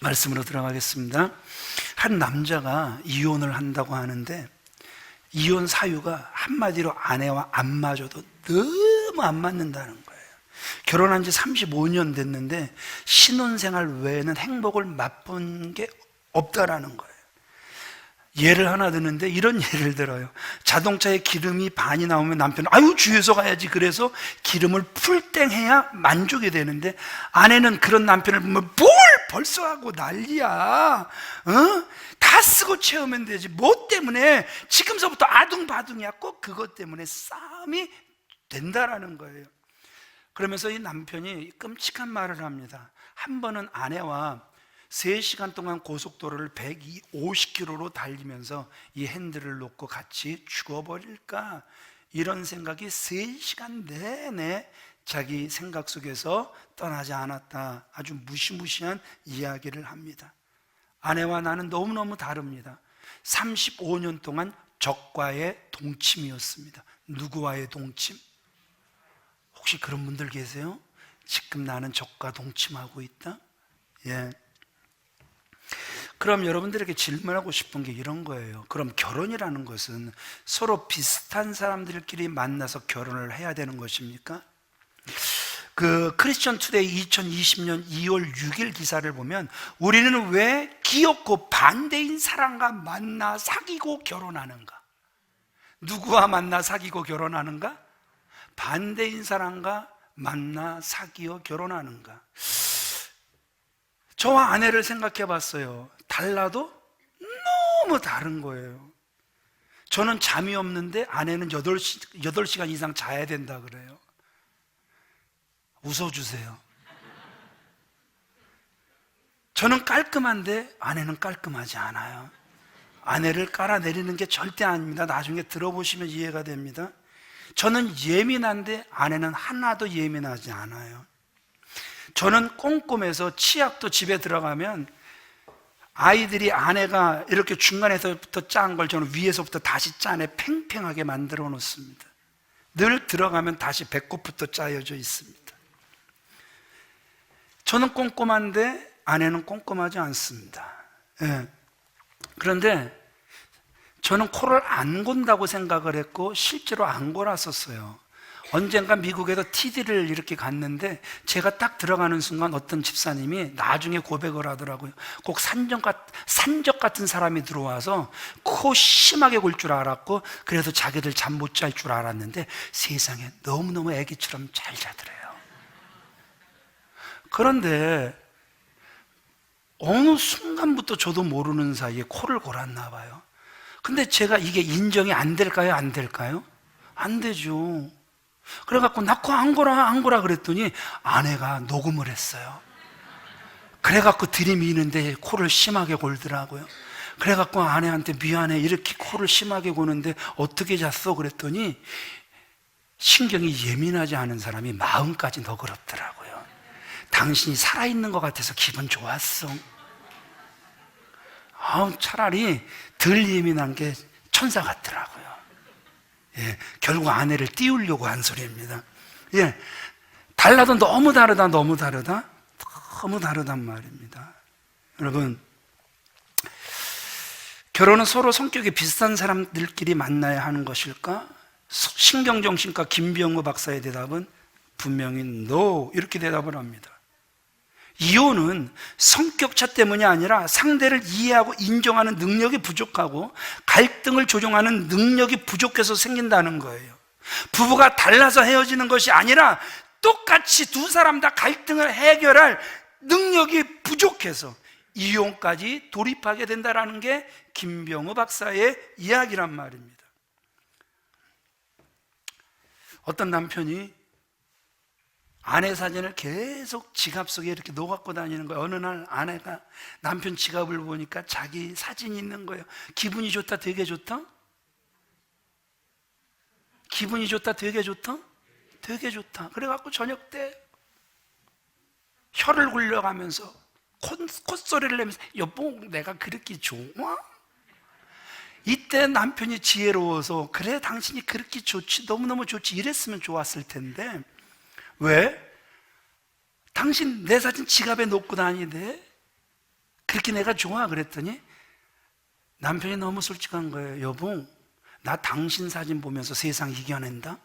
말씀으로 들어가겠습니다. 한 남자가 이혼을 한다고 하는데 이혼 사유가 한마디로 아내와 안 맞아도 너무 안 맞는다는 거예요. 결혼한 지 35년 됐는데 신혼생활 외에는 행복을 맛본 게 없다라는 거예요. 예를 하나 드는데 이런 예를 들어요. 자동차에 기름이 반이 나오면 남편은 아유 주유소 가야지 그래서 기름을 풀땡해야 만족이 되는데 아내는 그런 남편을 보면 뭘 벌써 하고 난리야. 다 쓰고 채우면 되지 뭐 때문에 지금서부터 아둥바둥이야. 꼭 그것 때문에 싸움이 된다라는 거예요. 그러면서 이 남편이 끔찍한 말을 합니다. 한 번은 아내와 3시간 동안 고속도로를 150km로 달리면서 이 핸들을 놓고 같이 죽어버릴까 이런 생각이 3시간 내내 자기 생각 속에서 떠나지 않았다. 아주 무시무시한 이야기를 합니다. 아내와 나는 너무너무 다릅니다. 35년 동안 적과의 동침이었습니다. 누구와의 동침? 혹시 그런 분들 계세요? 지금 나는 적과 동침하고 있다? 예. 그럼 여러분들에게 질문하고 싶은 게 이런 거예요. 그럼 결혼이라는 것은 서로 비슷한 사람들끼리 만나서 결혼을 해야 되는 것입니까? 그 크리스천 투데이 2020년 2월 6일 기사를 보면 우리는 왜 귀엽고 반대인 사람과 만나 사귀고 결혼하는가? 누구와 만나 사귀고 결혼하는가? 반대인 사람과 만나 사귀어 결혼하는가? 저와 아내를 생각해 봤어요. 달라도 너무 다른 거예요. 저는 잠이 없는데 아내는 8시간 이상 자야 된다 그래요. 웃어주세요. 저는 깔끔한데 아내는 깔끔하지 않아요. 아내를 깔아내리는 게 절대 아닙니다. 나중에 들어보시면 이해가 됩니다. 저는 예민한데 아내는 하나도 예민하지 않아요. 저는 꼼꼼해서 치약도 집에 들어가면 아이들이 아내가 이렇게 중간에서부터 짠 걸 저는 위에서부터 다시 짜내 팽팽하게 만들어 놓습니다. 늘 들어가면 다시 배꼽부터 짜여져 있습니다. 저는 꼼꼼한데 아내는 꼼꼼하지 않습니다. 예. 그런데 저는 코를 안 곤다고 생각을 했고 실제로 안 골았었어요. 언젠가 미국에서 TD를 이렇게 갔는데 제가 딱 들어가는 순간 어떤 집사님이 나중에 고백을 하더라고요. 꼭 산적 같은 사람이 들어와서 코 심하게 골 줄 알았고 그래서 자기들 잠 못 잘 줄 알았는데 세상에 너무너무 애기처럼 잘 자더래요. 그런데 어느 순간부터 저도 모르는 사이에 코를 골았나 봐요. 근데 제가 이게 인정이 안 될까요? 안 될까요? 안 되죠. 그래갖고 나 코 안 골아 그랬더니 아내가 녹음을 했어요. 그래갖고 들이미는데 코를 심하게 골더라고요. 그래갖고 아내한테 미안해 이렇게 코를 심하게 고는데 어떻게 잤어? 그랬더니 신경이 예민하지 않은 사람이 마음까지 너그럽더라고요. 당신이 살아있는 것 같아서 기분 좋았어. 차라리 덜 예민한 게 천사 같더라고요. 예, 결국 아내를 띄우려고 한 소리입니다. 예, 달라도 너무 다르단 말입니다. 여러분, 결혼은 서로 성격이 비슷한 사람들끼리 만나야 하는 것일까? 신경정신과 김병우 박사의 대답은 분명히 no 이렇게 대답을 합니다. 이혼은 성격차 때문이 아니라 상대를 이해하고 인정하는 능력이 부족하고 갈등을 조정하는 능력이 부족해서 생긴다는 거예요. 부부가 달라서 헤어지는 것이 아니라 똑같이 두 사람 다 갈등을 해결할 능력이 부족해서 이혼까지 돌입하게 된다는 게 김병우 박사의 이야기란 말입니다. 어떤 남편이 아내 사진을 계속 지갑 속에 이렇게 넣어갖고 다니는 거예요. 어느 날 아내가 남편 지갑을 보니까 자기 사진이 있는 거예요. 기분이 좋다, 되게 좋다? 기분이 좋다, 되게 좋다? 되게 좋다. 그래갖고 저녁 때 혀를 굴려가면서 콧소리를 내면서 여보 내가 그렇게 좋아? 이때 남편이 지혜로워서 그래 당신이 그렇게 좋지 너무너무 좋지 이랬으면 좋았을 텐데 왜? 당신 내 사진 지갑에 놓고 다니는데 그렇게 내가 좋아? 그랬더니 남편이 너무 솔직한 거예요. 여보, 나 당신 사진 보면서 세상 이겨낸다?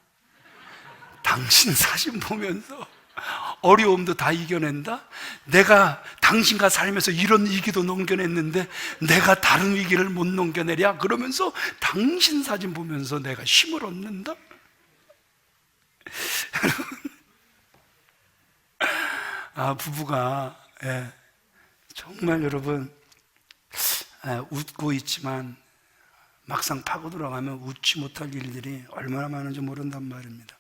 당신 사진 보면서 어려움도 다 이겨낸다? 내가 당신과 살면서 이런 위기도 넘겨냈는데 내가 다른 위기를 못 넘겨내랴? 그러면서 당신 사진 보면서 내가 힘을 얻는다? 부부가 정말 여러분 웃고 있지만 막상 파고 들어가면 웃지 못할 일들이 얼마나 많은지 모른단 말입니다.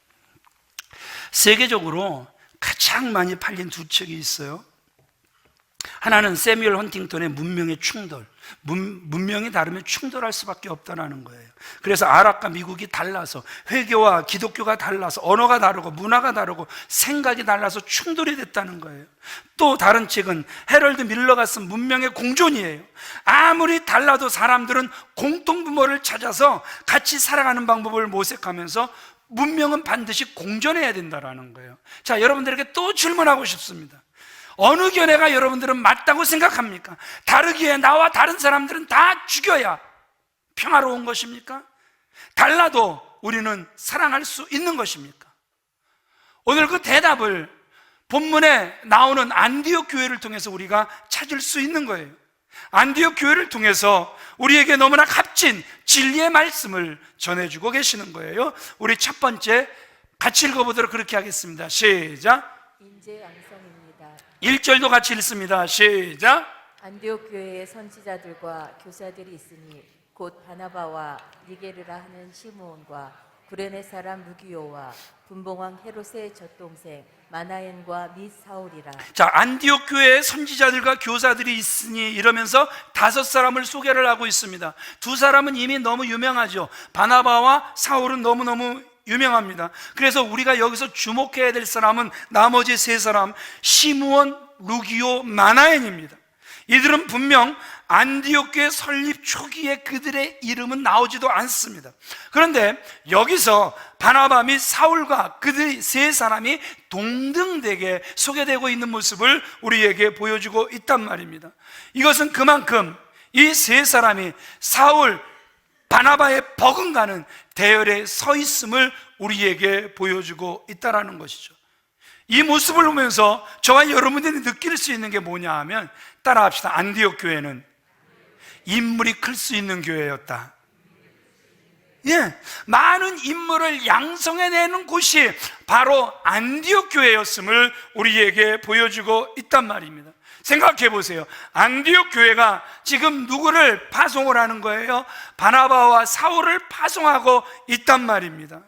세계적으로 가장 많이 팔린 두 책이 있어요. 하나는 세뮤얼 헌팅턴의 문명의 충돌. 문명이 다르면 충돌할 수밖에 없다는 거예요. 그래서 아랍과 미국이 달라서, 회교와 기독교가 달라서, 언어가 다르고 문화가 다르고 생각이 달라서 충돌이 됐다는 거예요. 또 다른 책은 해럴드 밀러가 쓴 문명의 공존이에요. 아무리 달라도 사람들은 공통부모를 찾아서 같이 살아가는 방법을 모색하면서 문명은 반드시 공존해야 된다는 거예요. 자, 여러분들에게 또 질문하고 싶습니다. 어느 견해가 여러분들은 맞다고 생각합니까? 다르기에 나와 다른 사람들은 다 죽여야 평화로운 것입니까? 달라도 우리는 사랑할 수 있는 것입니까? 오늘 그 대답을 본문에 나오는 안디옥 교회를 통해서 우리가 찾을 수 있는 거예요. 안디옥 교회를 통해서 우리에게 너무나 값진 진리의 말씀을 전해주고 계시는 거예요. 우리 첫 번째 같이 읽어보도록 그렇게 하겠습니다. 시작. 인재 양성입니다. 1절도 같이 읽습니다. 시작. 안디옥 교회의 선지자들과 교사들이 있으니 곧 바나바와 니게르라 하는 시므온과 구레네 사람 루기오와 분봉왕 헤롯의 젖동생 마나엔과 및 사울이라. 자, 안디옥 교회에 선지자들과 교사들이 있으니 이러면서 5사람을 소개를 하고 있습니다. 2사람은 이미 너무 유명하죠. 바나바와 사울은 너무너무 유명합니다. 그래서 우리가 여기서 주목해야 될 사람은 나머지 3사람, 시므온, 루기오, 마나엔입니다. 이들은 분명 안디옥 교회 설립 초기에 그들의 이름은 나오지도 않습니다. 그런데 여기서 바나바 및 사울과 그들 3사람이 동등되게 소개되고 있는 모습을 우리에게 보여주고 있단 말입니다. 이것은 그만큼 이 3사람이 사울, 바나바의 버금가는 대열에 서 있음을 우리에게 보여주고 있다는 것이죠. 이 모습을 보면서 저와 여러분들이 느낄 수 있는 게 뭐냐 하면, 따라합시다. 안디옥 교회는 인물이 클 수 있는 교회였다. 많은 인물을 양성해내는 곳이 바로 안디옥 교회였음을 우리에게 보여주고 있단 말입니다. 생각해 보세요. 안디옥 교회가 지금 누구를 파송을 하는 거예요? 바나바와 사울을 파송하고 있단 말입니다.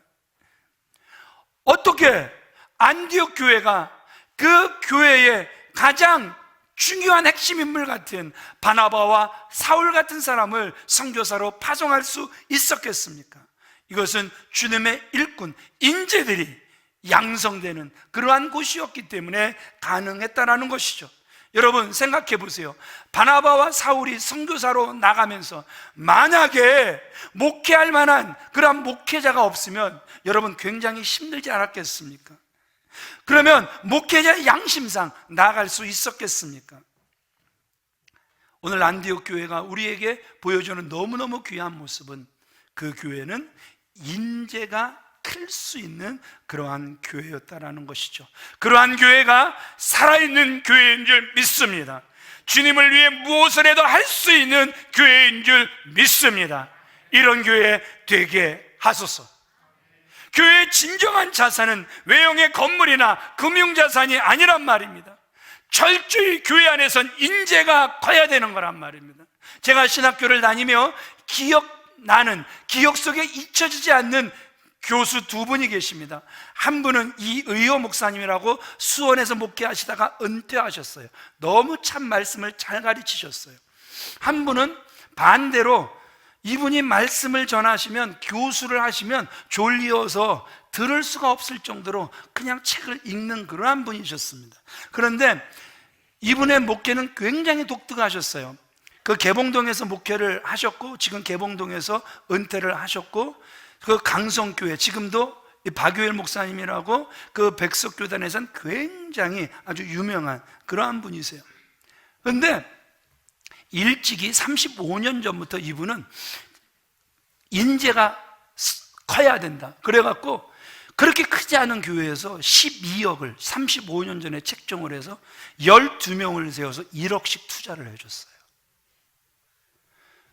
어떻게 안디옥 교회가 그 교회의 가장 중요한 핵심 인물 같은 바나바와 사울 같은 사람을 선교사로 파송할 수 있었겠습니까? 이것은 주님의 일꾼, 인재들이 양성되는 그러한 곳이었기 때문에 가능했다는 것이죠. 여러분 생각해 보세요. 바나바와 사울이 선교사로 나가면서 만약에 목회할 만한 그러한 목회자가 없으면 여러분 굉장히 힘들지 않았겠습니까? 그러면 목회자의 양심상 나아갈 수 있었겠습니까? 오늘 안디옥 교회가 우리에게 보여주는 너무너무 귀한 모습은, 그 교회는 인재가 클 수 있는 그러한 교회였다라는 것이죠. 그러한 교회가 살아있는 교회인 줄 믿습니다. 주님을 위해 무엇을 해도 할 수 있는 교회인 줄 믿습니다. 이런 교회 되게 하소서. 교회의 진정한 자산은 외형의 건물이나 금융자산이 아니란 말입니다. 철저히 교회 안에선 인재가 커야 되는 거란 말입니다. 제가 신학교를 다니며 기억 속에 잊혀지지 않는 교수 2분이 계십니다. 한 분은 이의호 목사님이라고 수원에서 목회하시다가 은퇴하셨어요. 너무 참 말씀을 잘 가르치셨어요. 한 분은 반대로 이분이 말씀을 전하시면, 교수를 하시면 졸리어서 들을 수가 없을 정도로 그냥 책을 읽는 그러한 분이셨습니다. 그런데 이분의 목회는 굉장히 독특하셨어요. 그 개봉동에서 목회를 하셨고, 지금 개봉동에서 은퇴를 하셨고, 그 강성교회, 지금도 박유일 목사님이라고 그 백석교단에서는 굉장히 아주 유명한 그러한 분이세요. 그런데 일찍이 35년 전부터 이분은 인재가 커야 된다. 그래갖고 그렇게 크지 않은 교회에서 12억을 35년 전에 책정을 해서 12명을 세워서 1억씩 투자를 해줬어요.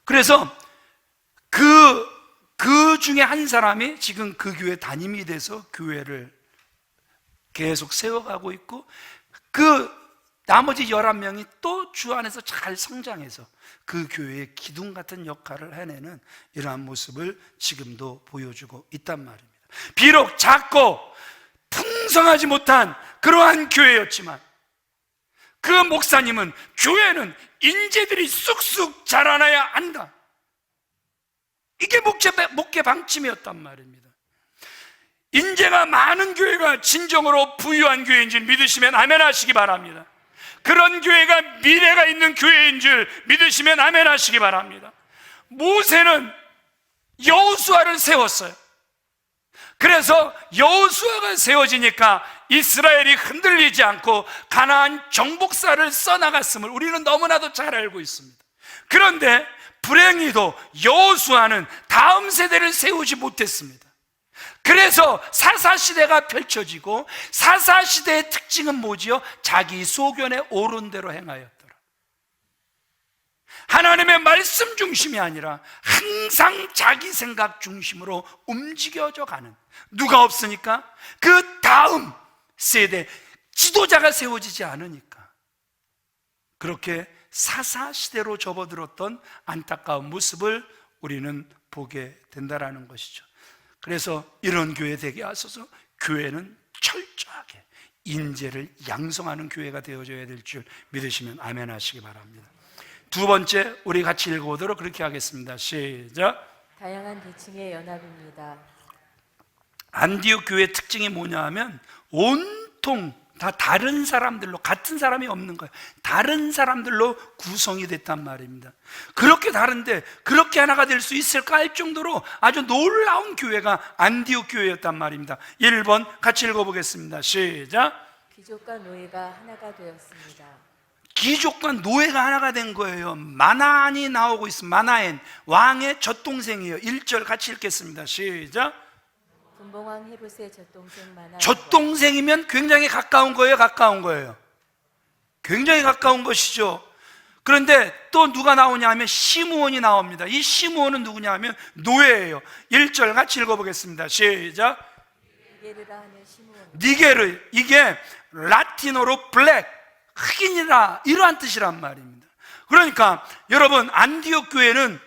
그래서 그 중에 한 사람이 지금 그 교회 담임이 돼서 교회를 계속 세워가고 있고, 그 나머지 11명이 또 주 안에서 잘 성장해서 그 교회의 기둥 같은 역할을 해내는 이러한 모습을 지금도 보여주고 있단 말입니다. 비록 작고 풍성하지 못한 그러한 교회였지만 그 목사님은 교회는 인재들이 쑥쑥 자라나야 한다, 이게 목회 방침이었단 말입니다. 인재가 많은 교회가 진정으로 부유한 교회인 줄 믿으시면 아멘 하시기 바랍니다. 그런 교회가 미래가 있는 교회인 줄 믿으시면 아멘 하시기 바랍니다. 모세는 여호수아를 세웠어요. 그래서 여호수아가 세워지니까 이스라엘이 흔들리지 않고 가나안 정복사를 써나갔음을 우리는 너무나도 잘 알고 있습니다. 그런데 불행히도 여호수아는 다음 세대를 세우지 못했습니다. 그래서 사사시대가 펼쳐지고, 사사시대의 특징은 뭐지요? 자기 소견에 옳은 대로 행하였더라. 하나님의 말씀 중심이 아니라 항상 자기 생각 중심으로 움직여져 가는, 누가 없으니까 그 다음 세대 지도자가 세워지지 않으니까 그렇게 사사시대로 접어들었던 안타까운 모습을 우리는 보게 된다라는 것이죠. 그래서 이런 교회 되게 하소서. 교회는 철저하게 인재를 양성하는 교회가 되어져야 될 줄 믿으시면 아멘 하시기 바랍니다. 두 번째, 우리 같이 읽어보도록 그렇게 하겠습니다. 시작. 다양한 계층의 연합입니다. 안디옥 교회의 특징이 뭐냐 하면 온통 다 다른 사람들로, 같은 사람이 없는 거예요. 다른 사람들로 구성이 됐단 말입니다. 그렇게 다른데 그렇게 하나가 될 수 있을까 할 정도로 아주 놀라운 교회가 안디옥 교회였단 말입니다. 1번 같이 읽어보겠습니다. 시작. 귀족과 노예가 하나가 되었습니다. 귀족과 노예가 하나가 된 거예요. 마나안이 나오고 있습니다. 마나엔, 왕의 젖동생이에요. 1절 같이 읽겠습니다. 시작. 분봉왕 헤롯의 젖동생 마나안. 젖동생이면 굉장히 가까운 거예요, 가까운 거예요? 굉장히 가까운 것이죠. 그런데 또 누가 나오냐 하면 시므온이 나옵니다. 이 시므온은 누구냐 하면 노예예요. 1절 같이 읽어보겠습니다. 시작. 니게르라 하는 시므온. 니게르, 이게 라틴어로 블랙, 흑인이라, 이러한 뜻이란 말입니다. 그러니까 여러분, 안디옥 교회는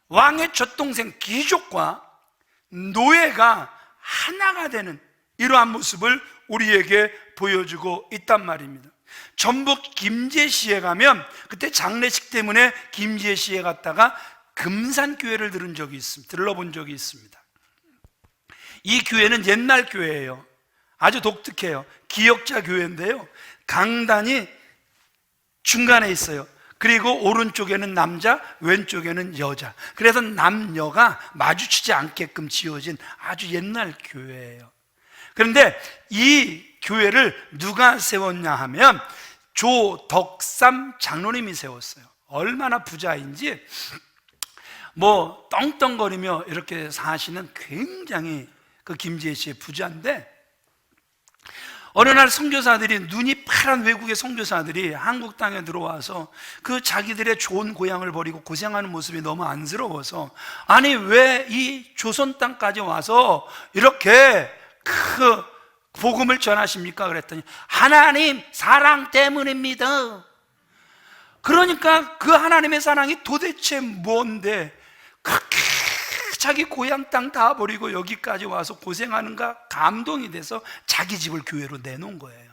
왕의 젖동생 귀족과 노예가 하나가 되는 이러한 모습을 우리에게 보여주고 있단 말입니다. 전북 김제시에 가면 그때 장례식 때문에 김제시에 갔다가 금산교회를 들러본 적이 있습니다. 이 교회는 옛날 교회예요. 아주 독특해요. 기역자 교회인데요, 강단이 중간에 있어요. 그리고 오른쪽에는 남자, 왼쪽에는 여자. 그래서 남녀가 마주치지 않게끔 지어진 아주 옛날 교회예요. 그런데 이 교회를 누가 세웠냐 하면 조덕삼 장로님이 세웠어요. 얼마나 부자인지, 뭐 떵떵거리며 이렇게 사시는 굉장히 그 김제시의 부자인데, 어느 날 선교사들이, 눈이 파란 외국의 선교사들이 한국 땅에 들어와서 그 자기들의 좋은 고향을 버리고 고생하는 모습이 너무 안쓰러워서, 아니 왜 이 조선 땅까지 와서 이렇게 그 복음을 전하십니까? 그랬더니 하나님 사랑 때문입니다. 그러니까 그 하나님의 사랑이 도대체 뭔데 그렇게 자기 고향 땅 다 버리고 여기까지 와서 고생하는가 감동이 돼서 자기 집을 교회로 내놓은 거예요.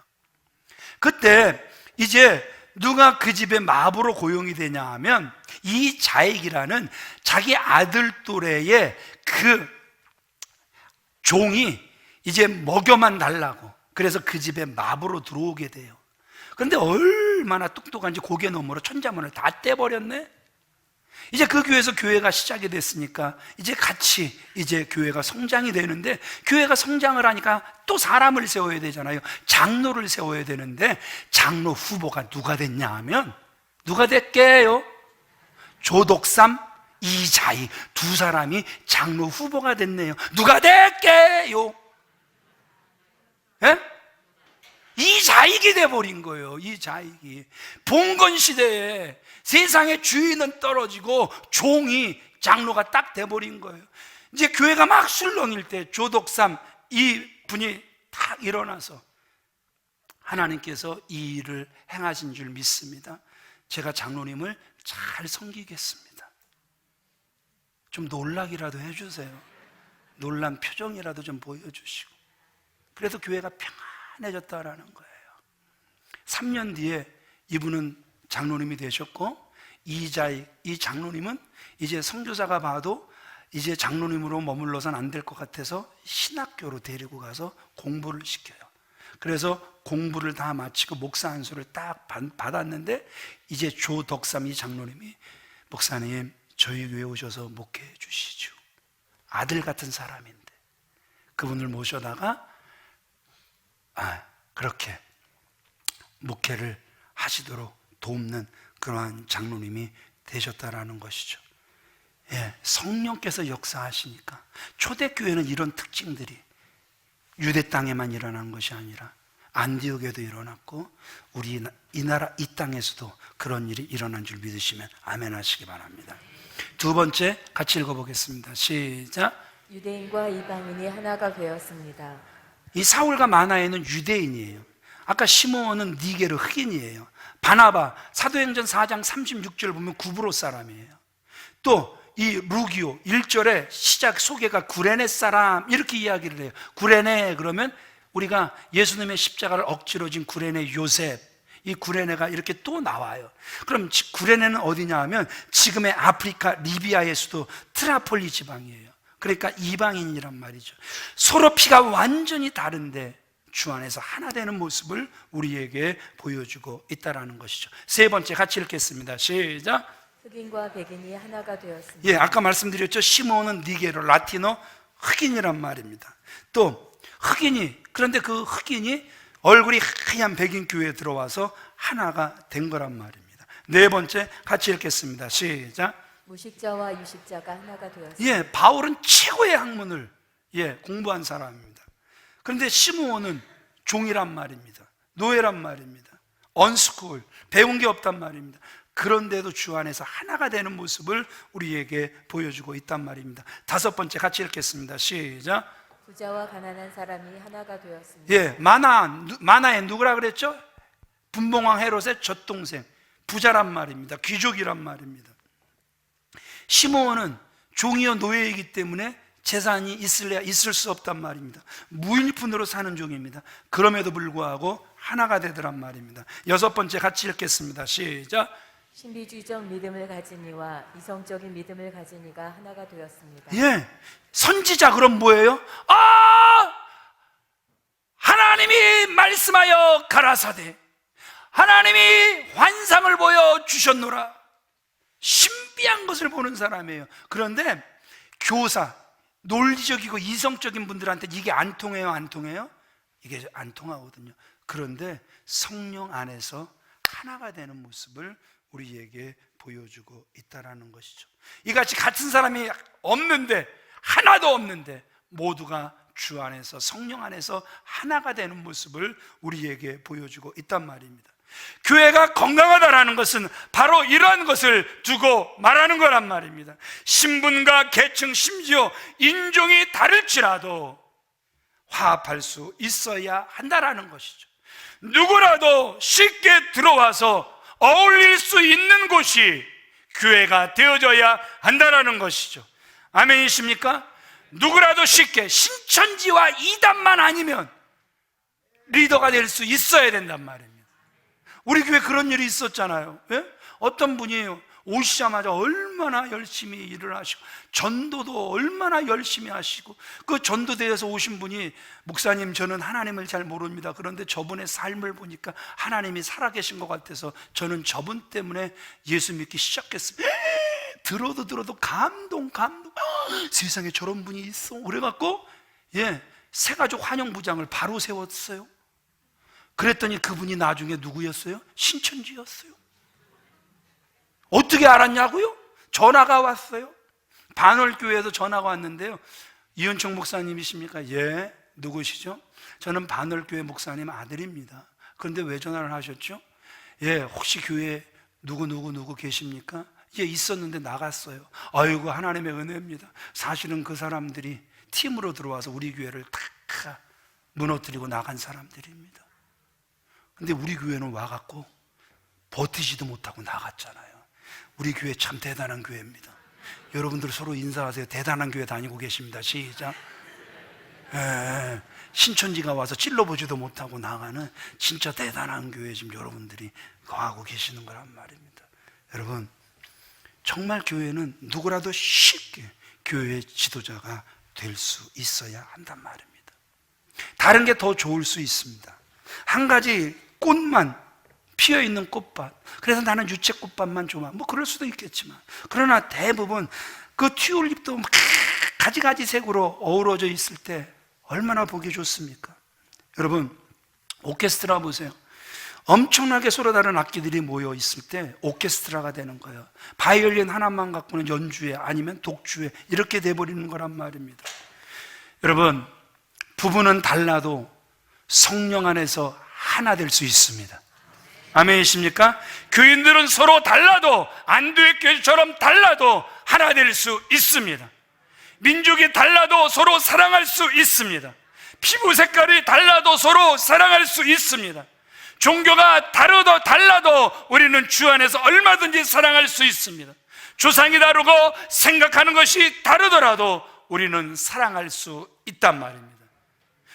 그때 이제 누가 그 집에 마부로 고용이 되냐 하면 이 자익이라는 자기 아들 또래의 그 종이 이제 먹여만 달라고, 그래서 그 집에 마부로 들어오게 돼요. 그런데 얼마나 똑똑한지 고개 너머로 천자문을 다 떼버렸네. 이제 그 교회에서 교회가 시작이 됐으니까 이제 같이 이제 교회가 성장이 되는데, 교회가 성장을 하니까 또 사람을 세워야 되잖아요. 장로를 세워야 되는데 장로 후보가 누가 됐냐 하면, 누가 됐게요? 조덕삼, 이자익 두 사람이 장로 후보가 됐네요. 누가 될게요? 예? 이자익이 돼버린 거예요. 이자익이. 봉건 시대에 세상의 주인은 떨어지고 종이 장로가 딱 돼버린 거예요. 이제 교회가 막 술렁일 때 조덕삼 이 분이 딱 일어나서 하나님께서 이 일을 행하신 줄 믿습니다. 제가 장로님을 잘 섬기겠습니다. 좀 놀라기라도 해주세요. 놀란 표정이라도 좀 보여주시고. 그래서 교회가 평안해졌다라는 거예요. 3년 뒤에 이분은 장로님이 되셨고, 이자익, 이 장로님은 이제 선교사가 봐도 이제 장로님으로 머물러서는 안 될 것 같아서 신학교로 데리고 가서 공부를 시켜요. 그래서 공부를 다 마치고 목사 안수를 딱 받았는데, 이제 조덕삼 이 장로님이 목사님 저희 교회 오셔서 목회해 주시죠. 아들 같은 사람인데 그분을 모셔다가 그렇게 목회를 하시도록 돕는 그러한 장로님이 되셨다라는 것이죠. 예, 성령께서 역사하시니까 초대교회는 이런 특징들이 유대 땅에만 일어난 것이 아니라 안디옥에도 일어났고 우리 이 나라 이 땅에서도 그런 일이 일어난 줄 믿으시면 아멘 하시기 바랍니다. 두 번째 같이 읽어보겠습니다. 시작. 유대인과 이방인이 하나가 되었습니다. 이 사울과 마나에는 유대인이에요. 아까 시므온은 니게르 흑인이에요. 바나바 사도행전 4장 36절 보면 구브로 사람이에요. 또 이 루기오 1절에 시작 소개가 구레네 사람 이렇게 이야기를 해요. 구레네 그러면 우리가 예수님의 십자가를 억지로 진 구레네 요셉, 이 구레네가 이렇게 또 나와요. 그럼 구레네는 어디냐 하면 지금의 아프리카 리비아의 수도 트라폴리 지방이에요. 그러니까 이방인이란 말이죠. 서로 피가 완전히 다른데 주 안에서 하나 되는 모습을 우리에게 보여주고 있다는 것이죠. 세 번째 같이 읽겠습니다. 시작. 흑인과 백인이 하나가 되었습니다. 예, 아까 말씀드렸죠. 시몬은 니게로 라틴어 흑인이란 말입니다. 또 흑인이, 그런데 그 흑인이 얼굴이 하얀 백인 교회에 들어와서 하나가 된 거란 말입니다. 네 번째 같이 읽겠습니다. 시작. 무식자와 유식자가 하나가 되었습니다. 예, 바울은 최고의 학문을 공부한 사람입니다. 그런데 시므온은 종이란 말입니다. 노예란 말입니다. 언스쿨, 배운 게 없단 말입니다. 그런데도 주 안에서 하나가 되는 모습을 우리에게 보여주고 있단 말입니다. 다섯 번째 같이 읽겠습니다. 시작. 부자와 가난한 사람이 하나가 되었습니다. 예, 마나에 누구라 그랬죠? 분봉왕 헤롯의 젖동생, 부자란 말입니다. 귀족이란 말입니다. 시므온은 종이요 노예이기 때문에 재산이 있을래야 있을 수 없단 말입니다. 무일푼으로 사는 종입니다. 그럼에도 불구하고 하나가 되더란 말입니다. 여섯 번째 같이 읽겠습니다. 시작. 신비주의적 믿음을 가진 이와 이성적인 믿음을 가진 이가 하나가 되었습니다. 예, 선지자 그럼 뭐예요? 하나님이 말씀하여 가라사대 하나님이 환상을 보여주셨노라. 신비한 것을 보는 사람이에요. 그런데 교사, 논리적이고 이성적인 분들한테 이게 안 통해요? 안 통해요? 이게 안 통하거든요. 그런데 성령 안에서 하나가 되는 모습을 우리에게 보여주고 있다는 것이죠. 이같이 같은 사람이 없는데, 하나도 없는데 모두가 주 안에서, 성령 안에서 하나가 되는 모습을 우리에게 보여주고 있단 말입니다. 교회가 건강하다라는 것은 바로 이러한 것을 두고 말하는 거란 말입니다. 신분과 계층, 심지어 인종이 다를지라도 화합할 수 있어야 한다라는 것이죠. 누구라도 쉽게 들어와서 어울릴 수 있는 곳이 교회가 되어져야 한다라는 것이죠. 아멘이십니까? 누구라도 쉽게, 신천지와 이단만 아니면 리더가 될 수 있어야 된단 말입니다. 우리 교회 그런 일이 있었잖아요. 예? 어떤 분이 오시자마자 얼마나 열심히 일을 하시고 전도도 얼마나 열심히 하시고, 그 전도대에서 오신 분이 목사님 저는 하나님을 잘 모릅니다. 그런데 저분의 삶을 보니까 하나님이 살아계신 것 같아서 저는 저분 때문에 예수 믿기 시작했습니다. 들어도 감동. 세상에 저런 분이 있어. 그래갖고 새가족 환영부장을 바로 세웠어요. 그랬더니 그분이 나중에 누구였어요? 신천지였어요. 어떻게 알았냐고요? 전화가 왔어요. 반월교회에서 전화가 왔는데요. 이은총 목사님이십니까? 예. 누구시죠? 저는 반월교회 목사님 아들입니다. 그런데 왜 전화를 하셨죠? 예, 혹시 교회에 누구 계십니까? 예, 있었는데 나갔어요. 아이고, 하나님의 은혜입니다. 사실은 그 사람들이 팀으로 들어와서 우리 교회를 다 무너뜨리고 나간 사람들입니다. 근데 우리 교회는 와갖고 버티지도 못하고 나갔잖아요. 우리 교회 참 대단한 교회입니다. 여러분들 서로 인사하세요. 대단한 교회 다니고 계십니다. 시작. 예, 신천지가 와서 찔러보지도 못하고 나가는 진짜 대단한 교회 지금 여러분들이 거하고 계시는 거란 말입니다. 여러분, 정말 교회는 누구라도 쉽게 교회의 지도자가 될 수 있어야 한단 말입니다. 다른 게 더 좋을 수 있습니다. 한 가지 꽃만 피어있는 꽃밭, 그래서 나는 유채꽃밭만 좋아, 뭐 그럴 수도 있겠지만, 그러나 대부분 그 튤립도 막 가지가지 색으로 어우러져 있을 때 얼마나 보기 좋습니까? 여러분, 오케스트라 보세요. 엄청나게 서로 다른 악기들이 모여 있을 때 오케스트라가 되는 거예요. 바이올린 하나만 갖고는 연주회 아니면 독주회 이렇게 돼버리는 거란 말입니다. 여러분, 부부는 달라도 성령 안에서 하나 될 수 있습니다. 아멘이십니까? 교인들은 서로 달라도 안두의 교회처럼 달라도 하나 될 수 있습니다. 민족이 달라도 서로 사랑할 수 있습니다. 피부 색깔이 달라도 서로 사랑할 수 있습니다. 종교가 달라도 우리는 주 안에서 얼마든지 사랑할 수 있습니다. 조상이 다르고 생각하는 것이 다르더라도 우리는 사랑할 수 있단 말입니다.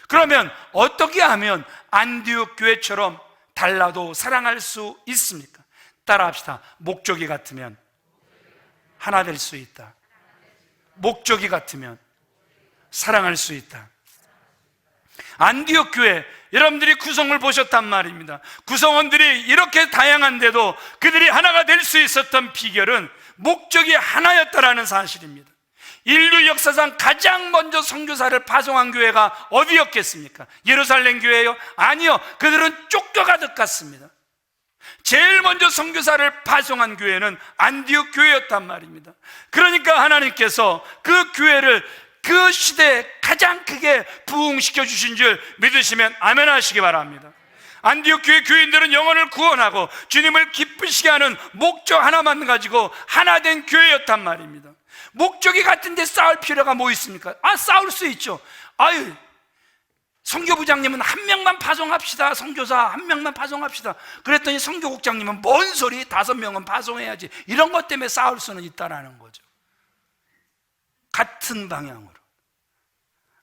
그러면 어떻게 하면 안디옥 교회처럼 달라도 사랑할 수 있습니까? 따라합시다. 목적이 같으면 하나 될 수 있다. 목적이 같으면 사랑할 수 있다. 안디옥 교회, 여러분들이 구성을 보셨단 말입니다. 구성원들이 이렇게 다양한데도 그들이 하나가 될 수 있었던 비결은 목적이 하나였다라는 사실입니다. 인류 역사상 가장 먼저 선교사를 파송한 교회가 어디였겠습니까? 예루살렘 교회요? 아니요. 그들은 쫓겨가듯 갔습니다. 제일 먼저 선교사를 파송한 교회는 안디옥 교회였단 말입니다. 그러니까 하나님께서 그 교회를 그 시대에 가장 크게 부흥시켜 주신 줄 믿으시면 아멘 하시기 바랍니다. 안디옥 교회 교인들은 영혼을 구원하고 주님을 기쁘시게 하는 목적 하나만 가지고 하나 된 교회였단 말입니다. 목적이 같은데 싸울 필요가 뭐 있습니까? 싸울 수 있죠. 선교부장님은 한 명만 파송합시다. 선교사 한 명만 파송합시다. 그랬더니 선교국장님은 뭔 소리, 5명은 파송해야지. 이런 것 때문에 싸울 수는 있다라는 거죠. 같은 방향으로.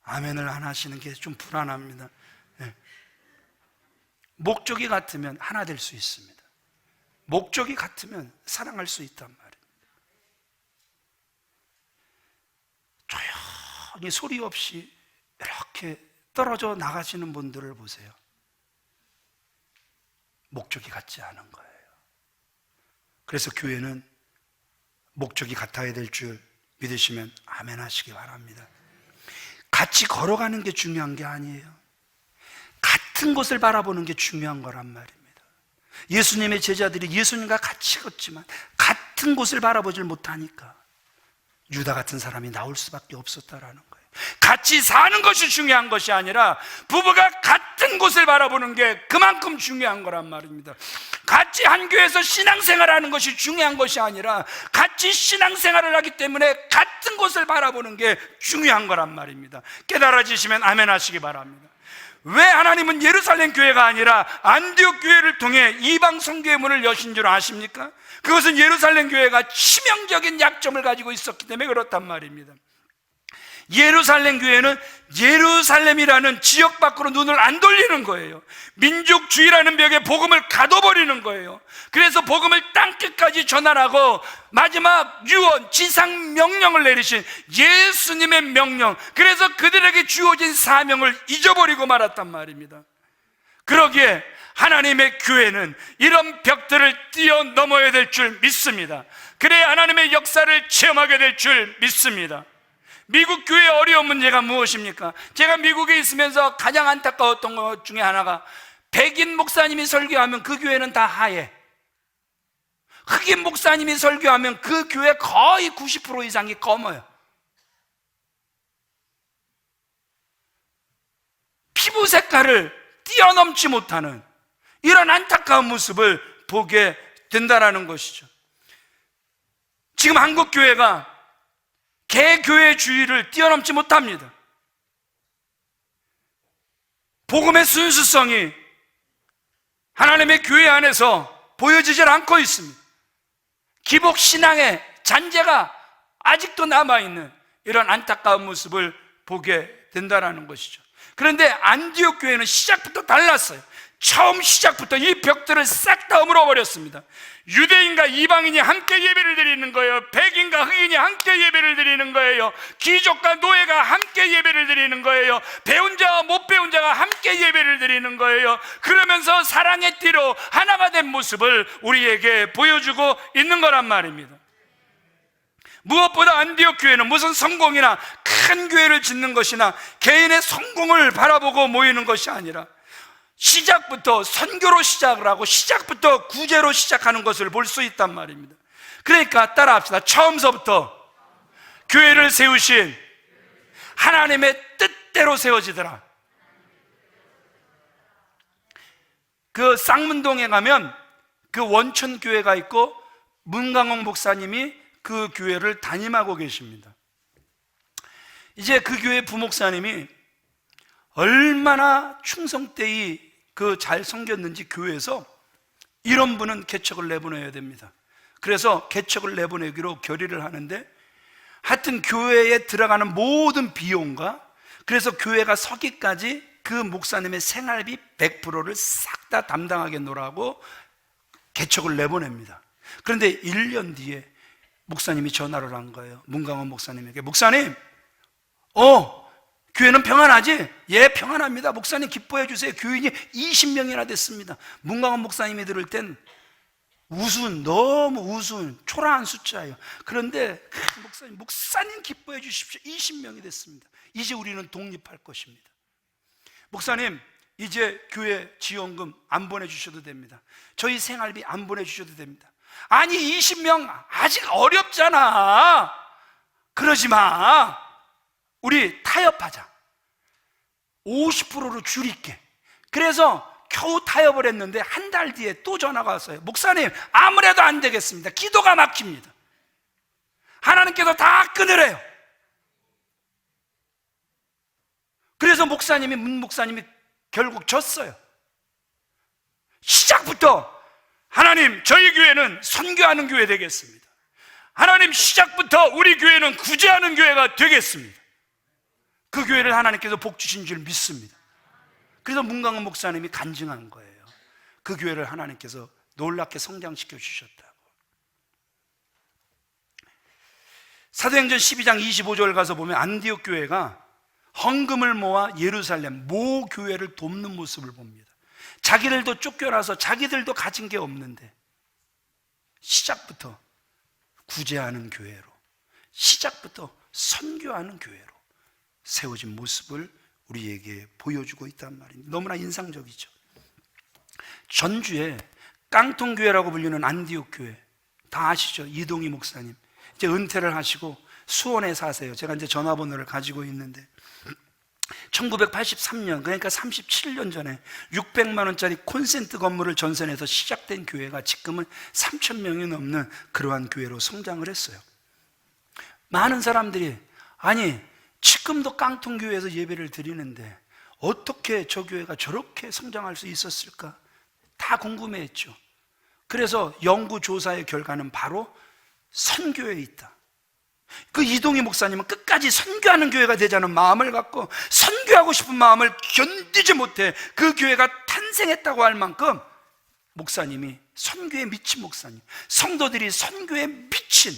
아멘을 안 하시는 게 좀 불안합니다. 네. 목적이 같으면 하나 될 수 있습니다. 목적이 같으면 사랑할 수 있단 말이에요. 조용히 소리 없이 이렇게 떨어져 나가시는 분들을 보세요. 목적이 같지 않은 거예요. 그래서 교회는 목적이 같아야 될 줄 믿으시면 아멘 하시기 바랍니다. 같이 걸어가는 게 중요한 게 아니에요. 같은 곳을 바라보는 게 중요한 거란 말입니다. 예수님의 제자들이 예수님과 같이 걷지만 같은 곳을 바라보질 못하니까 유다 같은 사람이 나올 수밖에 없었다라는 거예요. 같이 사는 것이 중요한 것이 아니라 부부가 같은 곳을 바라보는 게 그만큼 중요한 거란 말입니다. 같이 한 교회에서 신앙생활하는 것이 중요한 것이 아니라 같이 신앙생활을 하기 때문에 같은 곳을 바라보는 게 중요한 거란 말입니다. 깨달아지시면 아멘 하시기 바랍니다. 왜 하나님은 예루살렘 교회가 아니라 안디옥 교회를 통해 이방 선교의 문을 여신 줄 아십니까? 그것은 예루살렘 교회가 치명적인 약점을 가지고 있었기 때문에 그렇단 말입니다. 예루살렘 교회는 예루살렘이라는 지역 밖으로 눈을 안 돌리는 거예요. 민족주의라는 벽에 복음을 가둬버리는 거예요. 그래서 복음을 땅끝까지 전하라고 마지막 유언, 지상 명령을 내리신 예수님의 명령, 그래서 그들에게 주어진 사명을 잊어버리고 말았단 말입니다. 그러기에 하나님의 교회는 이런 벽들을 뛰어넘어야 될 줄 믿습니다. 그래야 하나님의 역사를 체험하게 될 줄 믿습니다. 미국 교회의 어려운 문제가 무엇입니까? 제가 미국에 있으면서 가장 안타까웠던 것 중에 하나가 백인 목사님이 설교하면 그 교회는 다 하얘. 흑인 목사님이 설교하면 그 교회 거의 90% 이상이 검어요. 피부 색깔을 뛰어넘지 못하는 이런 안타까운 모습을 보게 된다는 것이죠. 지금 한국 교회가 개교회주의를 뛰어넘지 못합니다. 복음의 순수성이 하나님의 교회 안에서 보여지질 않고 있습니다. 기복 신앙의 잔재가 아직도 남아있는 이런 안타까운 모습을 보게 된다는 것이죠. 그런데 안디옥 교회는 시작부터 달랐어요. 처음 시작부터 이 벽들을 싹 다 허물어버렸습니다. 유대인과 이방인이 함께 예배를 드리는 거예요. 백인과 흑인이 함께 예배를 드리는 거예요. 귀족과 노예가 함께 예배를 드리는 거예요. 배운 자와 못 배운 자가 함께 예배를 드리는 거예요. 그러면서 사랑의 띠로 하나가 된 모습을 우리에게 보여주고 있는 거란 말입니다. 무엇보다 안디옥 교회는 무슨 성공이나 큰 교회를 짓는 것이나 개인의 성공을 바라보고 모이는 것이 아니라 시작부터 선교로 시작을 하고 시작부터 구제로 시작하는 것을 볼 수 있단 말입니다. 그러니까 따라합시다. 처음서부터 교회를 세우신 하나님의 뜻대로 세워지더라. 그 쌍문동에 가면 그 원천교회가 있고 문강홍 목사님이 그 교회를 담임하고 계십니다. 이제 그 교회 부목사님이 얼마나 충성되이 그 잘 섬겼는지 교회에서 이런 분은 개척을 내보내야 됩니다. 그래서 개척을 내보내기로 결의를 하는데 하여튼 교회에 들어가는 모든 비용과 그래서 교회가 서기까지 그 목사님의 생활비 100%를 싹 다 담당하겠노라고 개척을 내보냅니다. 그런데 1년 뒤에 목사님이 전화를 한 거예요. 문강원 목사님에게. 목사님, 교회는 평안하지? 예, 평안합니다. 목사님 기뻐해 주세요. 교인이 20명이나 됐습니다. 문강원 목사님이 들을 땐 너무 우스운 초라한 숫자예요. 그런데 목사님 기뻐해 주십시오. 20명이 됐습니다. 이제 우리는 독립할 것입니다. 목사님, 이제 교회 지원금 안 보내주셔도 됩니다. 저희 생활비 안 보내주셔도 됩니다. 아니 20명 아직 어렵잖아. 그러지 마. 우리 타협하자. 50%로 줄일게. 그래서 겨우 타협을 했는데 한 달 뒤에 또 전화가 왔어요. 목사님, 아무래도 안 되겠습니다. 기도가 막힙니다. 하나님께서 다 끊으래요. 그래서 문 목사님이 결국 졌어요. 시작부터 하나님, 저희 교회는 선교하는 교회 되겠습니다. 하나님, 시작부터 우리 교회는 구제하는 교회가 되겠습니다. 그 교회를 하나님께서 복 주신 줄 믿습니다. 그래서 문강원 목사님이 간증한 거예요. 그 교회를 하나님께서 놀랍게 성장시켜 주셨다고. 사도행전 12장 25절 가서 보면 안디옥 교회가 헌금을 모아 예루살렘 모 교회를 돕는 모습을 봅니다. 자기들도 쫓겨나서 자기들도 가진 게 없는데 시작부터 구제하는 교회로, 시작부터 선교하는 교회로 세워진 모습을 우리에게 보여주고 있단 말입니다. 너무나 인상적이죠. 전주에 깡통교회라고 불리는 안디옥 교회 다 아시죠? 이동희 목사님 이제 은퇴를 하시고 수원에 사세요. 제가 이제 전화번호를 가지고 있는데 1983년, 그러니까 37년 전에 600만 원짜리 콘센트 건물을 전선해서 시작된 교회가 지금은 3,000명이 넘는 그러한 교회로 성장을 했어요. 많은 사람들이 아니 지금도 깡통교회에서 예배를 드리는데 어떻게 저 교회가 저렇게 성장할 수 있었을까? 다 궁금해했죠. 그래서 연구조사의 결과는 바로 선교에 있다. 그 이동희 목사님은 끝까지 선교하는 교회가 되자는 마음을 갖고 선교하고 싶은 마음을 견디지 못해 그 교회가 탄생했다고 할 만큼 목사님이 선교에 미친 목사님, 성도들이 선교에 미친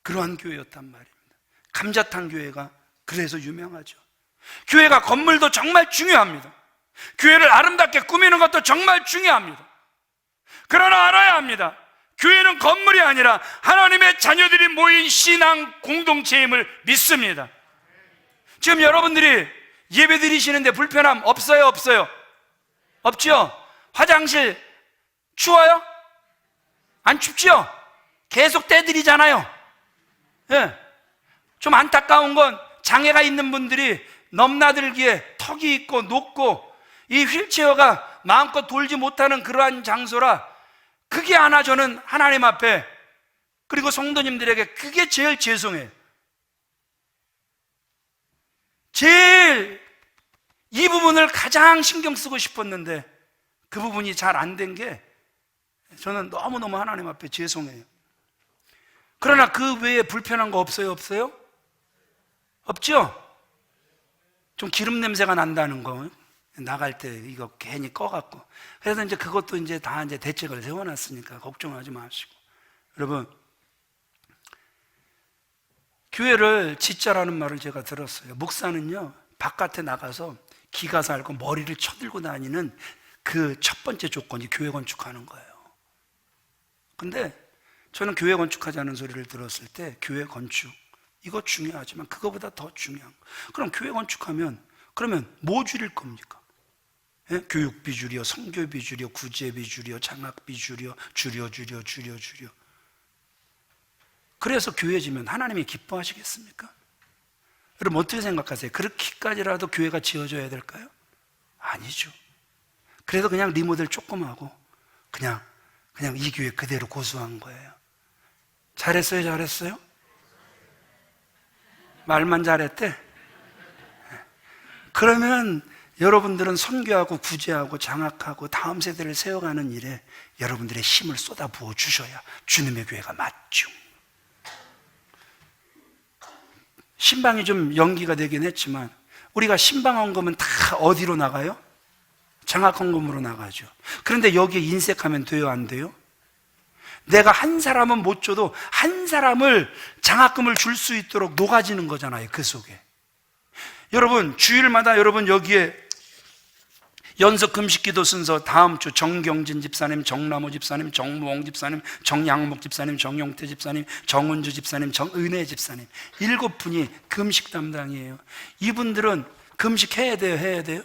그러한 교회였단 말입니다. 감자탕 교회가 그래서 유명하죠. 교회가 건물도 정말 중요합니다. 교회를 아름답게 꾸미는 것도 정말 중요합니다. 그러나 알아야 합니다. 교회는 건물이 아니라 하나님의 자녀들이 모인 신앙 공동체임을 믿습니다. 지금 여러분들이 예배 드리시는데 불편함 없어요? 없어요? 없죠? 화장실 추워요? 안 춥죠? 계속 떼들이잖아요. 예. 좀 안타까운 건 장애가 있는 분들이 넘나들기에 턱이 있고 높고 이 휠체어가 마음껏 돌지 못하는 그러한 장소라, 그게 하나 저는 하나님 앞에, 그리고 성도님들에게 그게 제일 죄송해요. 제일 이 부분을 가장 신경 쓰고 싶었는데 그 부분이 잘 안 된 게 저는 너무너무 하나님 앞에 죄송해요. 그러나 그 외에 불편한 거 없어요? 없어요? 없죠? 좀 기름 냄새가 난다는 거, 나갈 때 이거 괜히 꺼갖고. 그래서 이제 그것도 이제 다 이제 대책을 세워놨으니까 걱정하지 마시고. 여러분, 교회를 짓자라는 말을 제가 들었어요. 목사는요, 바깥에 나가서 기가 살고 머리를 쳐들고 다니는 그 첫 번째 조건이 교회 건축하는 거예요. 근데 저는 교회 건축하자는 소리를 들었을 때 교회 건축, 이거 중요하지만 그거보다 더 중요한 거. 그럼 교회 건축하면 그러면 뭐 줄일 겁니까? 예? 교육비 줄여, 선교비 줄여, 구제비 줄여, 장학비 줄여, 줄여. 그래서 교회 지면 하나님이 기뻐하시겠습니까? 여러분 어떻게 생각하세요? 그렇게까지라도 교회가 지어져야 될까요? 아니죠. 그래서 그냥 리모델 조금 하고 그냥 이 교회 그대로 고수한 거예요. 잘했어요? 잘했어요? 말만 잘했대? 그러면 여러분들은 선교하고 구제하고 장학하고 다음 세대를 세워가는 일에 여러분들의 힘을 쏟아부어 주셔야 주님의 교회가 맞죠. 신방이 좀 연기가 되긴 했지만 우리가 신방 헌금은 다 어디로 나가요? 장학 헌금으로 나가죠. 그런데 여기에 인색하면 돼요? 안 돼요? 내가 한 사람은 못 줘도 한 사람을 장학금을 줄 수 있도록 녹아지는 거잖아요, 그 속에. 여러분 주일마다 여러분 여기에 연석 금식기도 순서 다음 주 정경진 집사님, 정남호 집사님, 정무홍 집사님, 정양목 집사님, 정용태 집사님, 정은주 집사님, 정은혜 집사님 7분이 금식 담당이에요. 이분들은 금식해야 돼요? 해야 돼요?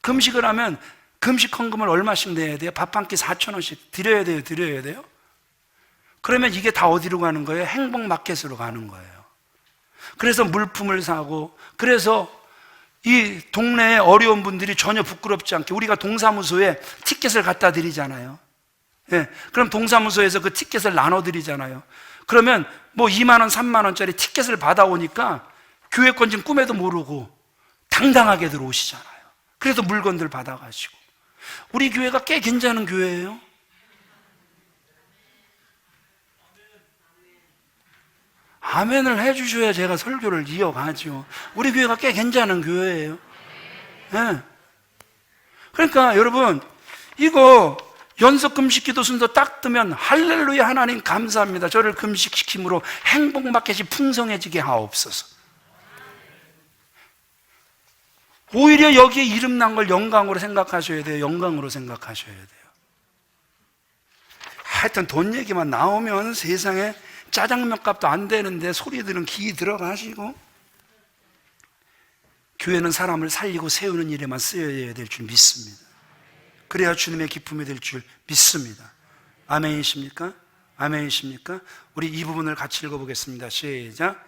금식을 하면 금식 헌금을 얼마씩 내야 돼요? 밥 한 끼 4,000원씩 드려야 돼요? 드려야 돼요? 그러면 이게 다 어디로 가는 거예요? 행복마켓으로 가는 거예요. 그래서 물품을 사고, 그래서 이 동네에 어려운 분들이 전혀 부끄럽지 않게 우리가 동사무소에 티켓을 갖다 드리잖아요. 예, 그럼 동사무소에서 그 티켓을 나눠드리잖아요. 그러면 뭐 2만 원, 3만 원짜리 티켓을 받아오니까 교회 건진 꿈에도 모르고 당당하게 들어오시잖아요. 그래서 물건들 받아가시고. 우리 교회가 꽤 괜찮은 교회예요. 아멘을 해주셔야 제가 설교를 이어가죠. 우리 교회가 꽤 괜찮은 교회예요. 네. 그러니까 여러분 이거 연속 금식기도 순서 딱 뜨면 할렐루야 하나님 감사합니다. 저를 금식시킴으로 행복 마켓이 풍성해지게 하옵소서. 오히려 여기에 이름 난 걸 영광으로 생각하셔야 돼요. 영광으로 생각하셔야 돼요. 하여튼 돈 얘기만 나오면 세상에 짜장면 값도 안 되는데 소리들은 귀 들어가시고. 교회는 사람을 살리고 세우는 일에만 쓰여야 될 줄 믿습니다. 그래야 주님의 기쁨이 될 줄 믿습니다. 아멘이십니까? 아멘이십니까? 우리 이 부분을 같이 읽어보겠습니다. 시작.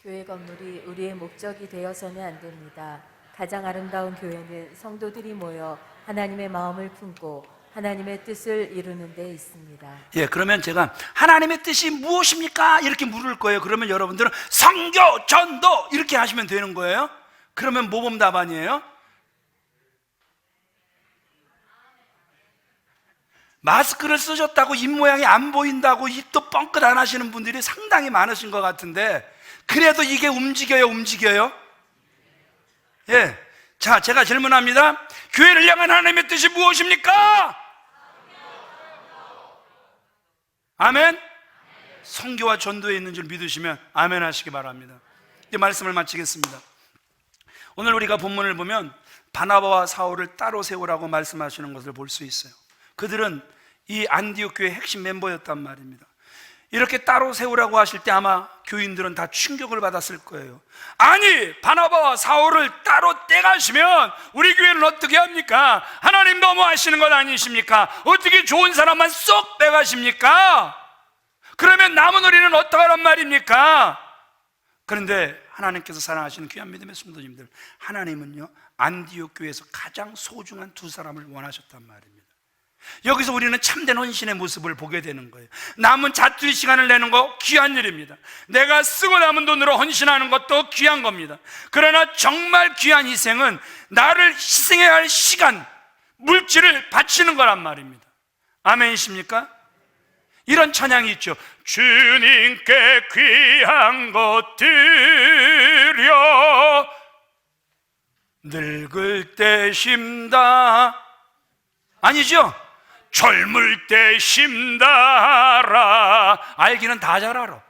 교회 건물이 우리의 목적이 되어서는 안 됩니다. 가장 아름다운 교회는 성도들이 모여 하나님의 마음을 품고 하나님의 뜻을 이루는 데 있습니다. 예, 그러면 제가 하나님의 뜻이 무엇입니까? 이렇게 물을 거예요. 그러면 여러분들은 선교, 전도 이렇게 하시면 되는 거예요. 그러면 모범 답안이에요. 마스크를 쓰셨다고 입모양이 안 보인다고 입도 뻥끗 안 하시는 분들이 상당히 많으신 것 같은데 그래도 이게 움직여요? 예. 자, 제가 질문합니다. 교회를 향한 하나님의 뜻이 무엇입니까? 아멘? 선교와 전도에 있는 줄 믿으시면 아멘 하시기 바랍니다. 이 말씀을 마치겠습니다. 오늘 우리가 본문을 보면 바나바와 사울을 따로 세우라고 말씀하시는 것을 볼 수 있어요. 그들은 이 안디옥 교회의 핵심 멤버였단 말입니다. 이렇게 따로 세우라고 하실 때 아마 교인들은 다 충격을 받았을 거예요. 아니, 바나바와 사울을 따로 떼가시면 우리 교회는 어떻게 합니까? 하나님 너무 하시는 것 아니십니까? 어떻게 좋은 사람만 쏙 빼가십니까? 그러면 남은 우리는 어떡하란 말입니까? 그런데 하나님께서 사랑하시는 귀한 믿음의 성도님들, 하나님은요, 안디옥 교회에서 가장 소중한 두 사람을 원하셨단 말입니다. 여기서 우리는 참된 헌신의 모습을 보게 되는 거예요. 남은 자투리 시간을 내는 거 귀한 일입니다. 내가 쓰고 남은 돈으로 헌신하는 것도 귀한 겁니다. 그러나 정말 귀한 희생은 나를 희생해야 할 시간, 물질을 바치는 거란 말입니다. 아멘이십니까? 이런 찬양이 있죠. 주님께 귀한 것 드려 늙을 때 심다, 아니죠? 젊을 때 심다라. 알기는 다 잘 알아.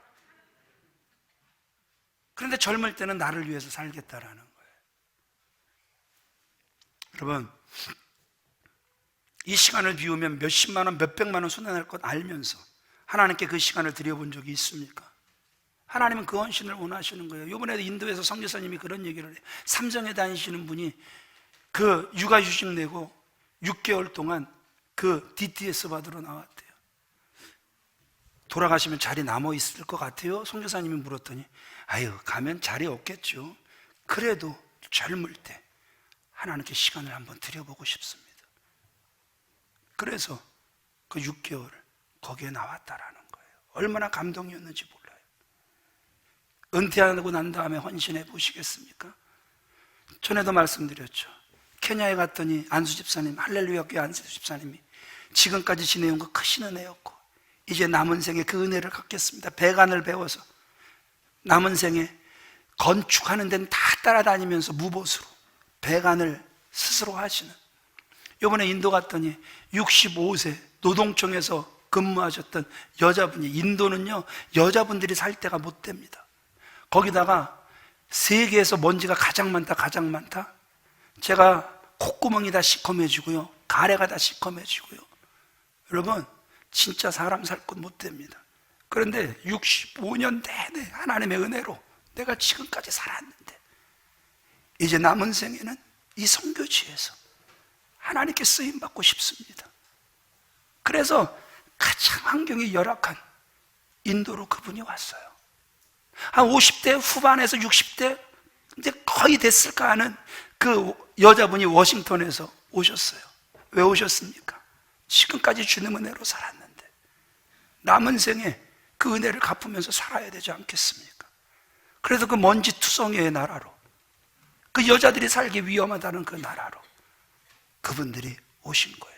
그런데 젊을 때는 나를 위해서 살겠다라는 거예요. 여러분, 이 시간을 비우면 몇십만 원, 몇백만 원 손해날 것 알면서 하나님께 그 시간을 드려본 적이 있습니까? 하나님은 그 헌신을 원하시는 거예요. 이번에도 인도에서 선교사님이 그런 얘기를 해요. 삼성에 다니시는 분이 그 육아휴직 내고 6개월 동안 그 DTS 받으러 나왔대요. 돌아가시면 자리 남아 있을 것 같아요? 선교사님이 물었더니 아유, 가면 자리 없겠죠. 그래도 젊을 때 하나님께 시간을 한번 드려보고 싶습니다. 그래서 그 6개월을 거기에 나왔다라는 거예요. 얼마나 감동이었는지 몰라요. 은퇴하고 난 다음에 헌신해 보시겠습니까? 전에도 말씀드렸죠. 케냐에 갔더니 안수 집사님, 할렐루야 교회 안수 집사님이 지금까지 지내온 거 크신 은혜였고 이제 남은 생에 그 은혜를 갖겠습니다. 배관을 배워서 남은 생에 건축하는 데는 다 따라다니면서 무보수로 배관을 스스로 하시는, 이번에 인도 갔더니 65세 노동청에서 근무하셨던 여자분이, 인도는요 여자분들이 살 데가 못 됩니다. 거기다가 세계에서 먼지가 가장 많다. 제가 콧구멍이 다 시커매지고요, 가래가 다 시커매지고요. 여러분, 진짜 사람 살 곳 못 됩니다. 그런데 65년 내내 하나님의 은혜로 내가 지금까지 살았는데 이제 남은 생에는 이 선교지에서 하나님께 쓰임받고 싶습니다. 그래서 가장 환경이 열악한 인도로 그분이 왔어요. 한 50대 후반에서 60대 이제 거의 됐을까 하는 그 여자분이 워싱턴에서 오셨어요. 왜 오셨습니까? 지금까지 주님 은혜로 살았는데 남은 생에 그 은혜를 갚으면서 살아야 되지 않겠습니까? 그래서 그 먼지 투성이의 나라로, 그 여자들이 살기 위험하다는 그 나라로 그분들이 오신 거예요.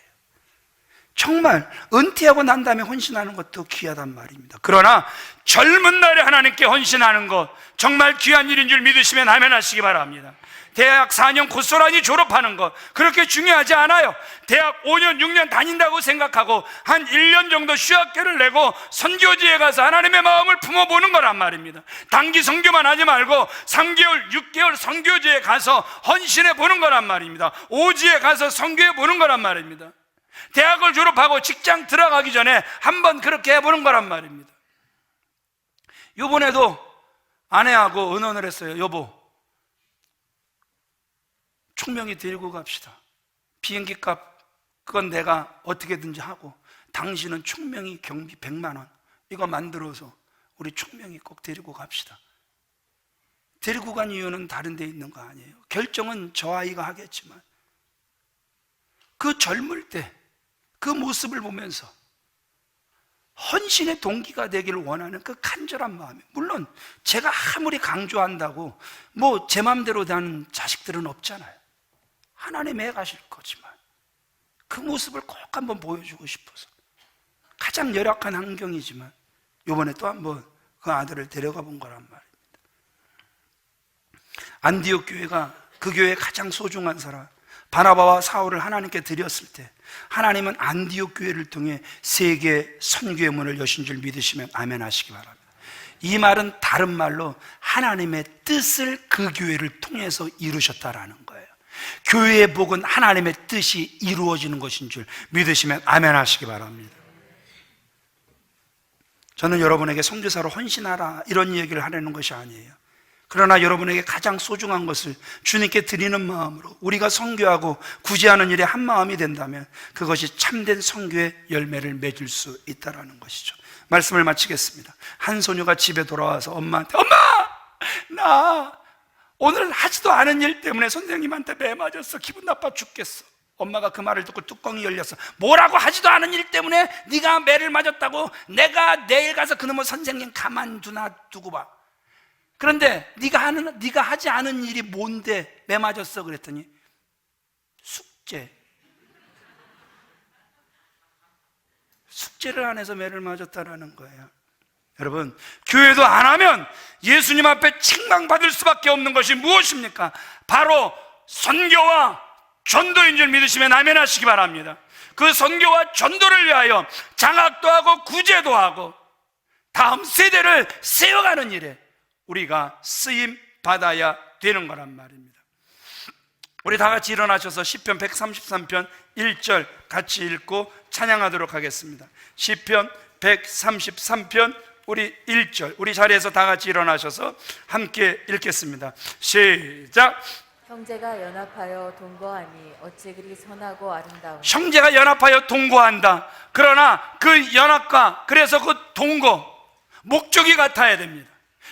정말 은퇴하고 난 다음에 헌신하는 것도 귀하단 말입니다. 그러나 젊은 날에 하나님께 헌신하는 것 정말 귀한 일인 줄 믿으시면 아멘 하시기 바랍니다. 대학 4년 고스란히 졸업하는 것 그렇게 중요하지 않아요. 대학 5년 6년 다닌다고 생각하고 한 1년 정도 휴학계를 내고 선교지에 가서 하나님의 마음을 품어보는 거란 말입니다. 단기 선교만 하지 말고 3개월 6개월 선교지에 가서 헌신해 보는 거란 말입니다. 오지에 가서 선교해 보는 거란 말입니다. 대학을 졸업하고 직장 들어가기 전에 한번 그렇게 해보는 거란 말입니다. 요번에도 아내하고 의논을 했어요. 여보, 총명이 데리고 갑시다. 비행기 값 그건 내가 어떻게든지 하고 당신은 총명이 경비 100만 원 이거 만들어서 우리 총명이 꼭 데리고 갑시다. 데리고 간 이유는 다른 데 있는 거 아니에요. 결정은 저 아이가 하겠지만 그 젊을 때 그 모습을 보면서 헌신의 동기가 되기를 원하는 그 간절한 마음이, 물론 제가 아무리 강조한다고 뭐 제 마음대로 되는 자식들은 없잖아요. 하나님 애 가실 거지만 그 모습을 꼭 한번 보여주고 싶어서 가장 열악한 환경이지만 이번에 또 한번 그 아들을 데려가 본 거란 말입니다. 안디옥 교회가 그 교회의 가장 소중한 사람 바나바와 사울을 하나님께 드렸을 때 하나님은 안디옥 교회를 통해 세계 선교의 문을 여신 줄 믿으시면 아멘 하시기 바랍니다. 이 말은 다른 말로 하나님의 뜻을 그 교회를 통해서 이루셨다라는 거예요. 교회의 복은 하나님의 뜻이 이루어지는 것인 줄 믿으시면 아멘 하시기 바랍니다. 저는 여러분에게 선교사로 헌신하라 이런 얘기를 하려는 것이 아니에요. 그러나 여러분에게 가장 소중한 것을 주님께 드리는 마음으로 우리가 선교하고 구제하는 일에 한 마음이 된다면 그것이 참된 선교의 열매를 맺을 수 있다는 것이죠. 말씀을 마치겠습니다. 한 소녀가 집에 돌아와서 엄마한테, 엄마! 나 오늘 하지도 않은 일 때문에 선생님한테 매 맞았어. 기분 나빠 죽겠어. 엄마가 그 말을 듣고 뚜껑이 열렸어. 뭐라고 하지도 않은 일 때문에 네가 매를 맞았다고? 내가 내일 가서 그놈의 선생님 두고 봐. 그런데 네가 하지 않은 일이 뭔데 매 맞았어? 그랬더니 숙제를 안 해서 매를 맞았다라는 거예요. 여러분, 교회도 안 하면 예수님 앞에 책망받을 수밖에 없는 것이 무엇입니까? 바로 선교와 전도인 줄 믿으시면 아멘 하시기 바랍니다. 그 선교와 전도를 위하여 장학도 하고 구제도 하고 다음 세대를 세워가는 일에 우리가 쓰임 받아야 되는 거란 말입니다. 우리 다 같이 일어나셔서 시편 133편 1절 같이 읽고 찬양하도록 하겠습니다. 시편 133편 우리 1절, 우리 자리에서 다 같이 일어나셔서 함께 읽겠습니다. 시작. 형제가 연합하여 동거하니 어찌 그리 선하고 아름다운. 형제가 연합하여 동거한다. 그러나 그 연합과 그래서 그 동거 목적이 같아야 됩니다.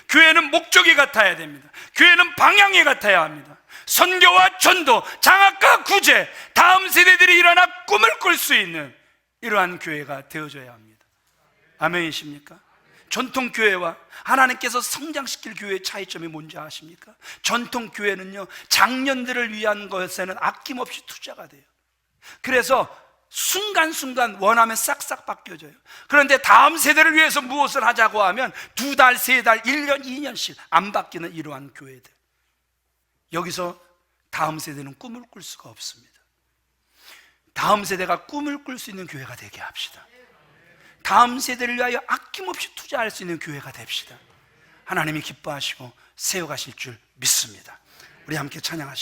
교회는 목적이 같아야 됩니다. 교회는 방향이 같아야 합니다. 선교와 전도, 장학과 구제, 다음 세대들이 일어나 꿈을 꿀 수 있는 이러한 교회가 되어져야 합니다. 아멘이십니까? 전통교회와 하나님께서 성장시킬 교회의 차이점이 뭔지 아십니까? 전통교회는요, 장년들을 위한 것에는 아낌없이 투자가 돼요. 그래서 순간순간 원하면 싹싹 바뀌어져요. 그런데 다음 세대를 위해서 무엇을 하자고 하면 2달, 3달, 1년, 2년씩 안 바뀌는 이러한 교회들. 여기서 다음 세대는 꿈을 꿀 수가 없습니다. 다음 세대가 꿈을 꿀 수 있는 교회가 되게 합시다. 다음 세대를 위하여 아낌없이 투자할 수 있는 교회가 됩시다. 하나님이 기뻐하시고 세워가실 줄 믿습니다. 우리 함께 찬양하시겠습니다.